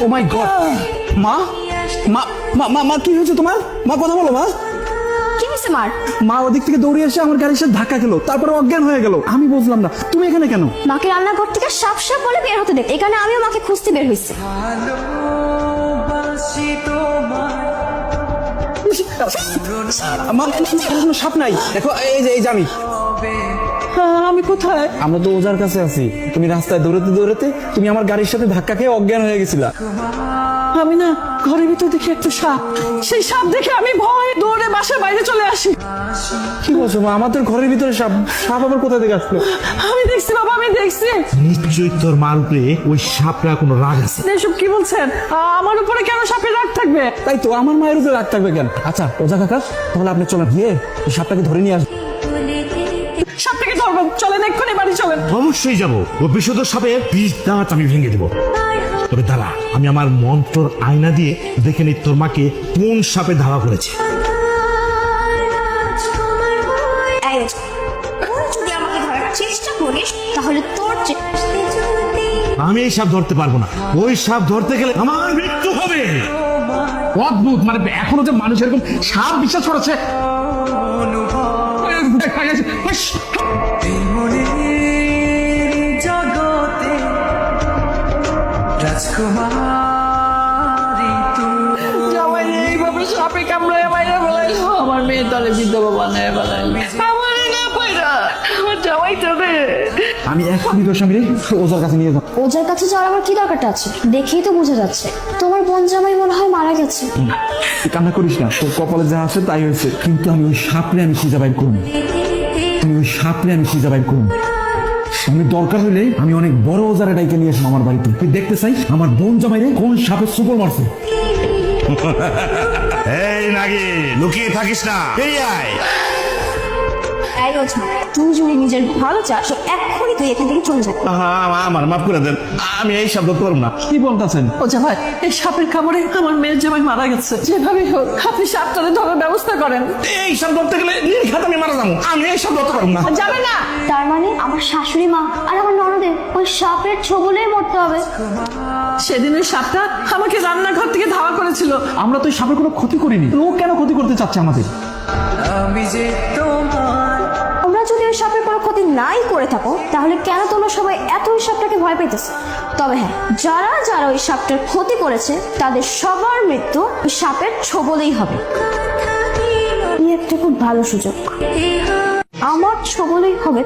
ও মাই god, মা মা মা মা কি হয়েছে তোমার? মা কথা বলো মা। কি হয়েছে মার? মা ওদিক থেকে দৌড়ে এসে আমার গাড়ির সাথে ধাক্কা খেলো, তারপরে অজ্ঞান হয়ে গেল। আমি বুঝলাম না তুমি এখানে কেন? মাকে রান্নাঘর থেকে সাপ সাপ বলে বের হতে দেখ, এখানে আমিও মাকে খুঁজতে বের হয়েছি। মা কোনো সাপ নাই, দেখো এই যে আমি। আমি কোথায়? আমরা তো ওজার কাছে আছি। তুমি রাস্তায় দৌড়াতে দৌড়াতে তুমি আমার গাড়ির সাথে ধাক্কা খেয়ে অজ্ঞান হয়ে গেছিলা। আমি না ঘরের ভিতর দেখি একটা সাপ, সেই সাপ দেখে আমি ভয়ে দৌড়ে বাসার বাইরে চলে আসি। কি বলছো মা? আমাদের ঘরের ভিতরে সাপ? সাপ আবার কোথা থেকে আসলো? আমি দেখছি বাবা, আমি দেখছি। নিশ্চয়ই তোর মার উপরে ওই সাপরা কোনো রাগ আছে। এসব কি বলছেন? আমার উপরে কেন সাপের রাগ থাকবে? তাই তো, আমার মায়ের উপরে রাগ থাকবে কেন? আচ্ছা ওজা কাকা, তাহলে আপনি চলেন গিয়ে এই সাপটাকে ধরে নিয়ে আসবেন। সাপটাকে ধরবেন, চলেন এক্ষুনি বাড়ি চলেন। অবশ্যই যাবো। ও বিষধর সাপের বিষ দাঁত আমি ভেঙে দেবো। তবে দাঁড়া, আমি আমার মন্ত্রর আয়না দিয়ে দেখে নিই তোর মাকে কোন সাপে ধাওয়া করেছে। এই তুই যদি আমাকে ধরার চেষ্টা করিস তাহলে তোর আমি এই সাপ ধরতে পারবো না। ওই সাপ ধরতে গেলে আমার মৃত্যু হবে। অদ্ভুত, মানে এখনো যে মানুষ এরকম সাপ বিশ্বাস করেছে। জামাই এইভাবে সাপে কামড়ায় মাইরা ফেলাইলো, আমার মেয়ে তাহলে বিধবা বানায় ফেলাইলো। আমার না পাইরা আমার জামাই তবে। আমি এখনই তোর স্বামী ওজার কাছে নিয়ে যাবো। ওজার কাছে যাওয়ার আমার কি দরকারটা আছে? দেখেই তো বোঝা যাচ্ছে তোমার বোন জামাই মনে হয় মারা গেছে। তুই কান্না করিস না, তোর কপালে যা আছে তাই হয়েছে। কিন্তু আমি ওই সাপরে আমি খুঁজে বাইর করুন, আমি ওই সাপরে আমি খুঁজে বাইর করুন। আমি দরকার হইলে আমি অনেক বড় ওজারে ডাইকে নিয়ে আসবো আমার বাড়িতে। তুই দেখতে চাই আমার বোন জামাইরে কোন সাপের সুপর মারছে। এই নাকি লুকিয়ে থাকিস না, এই আয়। এই ওঝা, তুই যদি নিজের ভালো চাস এক্ষুনি তুই এখান থেকে চলে যাবি। আমার মাফ করে দেন, আমি এই সাপ ধরতে পারবো না। কি বলতেছেন? ও জামাই, এই সাপের কামড়ে আমার মেয়ের জামাই মারা গেছে। যেভাবে হোক আপনি সাপটারে ধরার ব্যবস্থা করেন। এই সাপ ধরতে গেলে নির্ঘাত আমি মারা যাবো। আমি এই সাপ ধরতে পারবো না। যাবে না। তার মানে আমার শাশুড়ি মা আর আমার ননদের ওই সাপের ছোবলেই মরতে হবে। সেদিন ওই সাপটা আমাকে রান্নাঘর থেকে ধাওয়া করেছিল। আমরা তো এই সাপের কোনো ক্ষতি করিনি, ও কেন ক্ষতি করতে চাচ্ছে আমাদের? তোমরা যদি ওই সাপের কোনো ক্ষতি নাই করে থাকো তাহলে কেন তোমরা সবাই এত ওই সাপটাকে ভয় পেতেছো? তবে হ্যাঁ, যারা যারা ওই সাপটার ক্ষতি করেছে তাদের সবার মৃত্যু ওই সাপের ছোবলেই হবে। এই একটা খুব ভালো সুযোগ, আমার ছোবলেই হবে।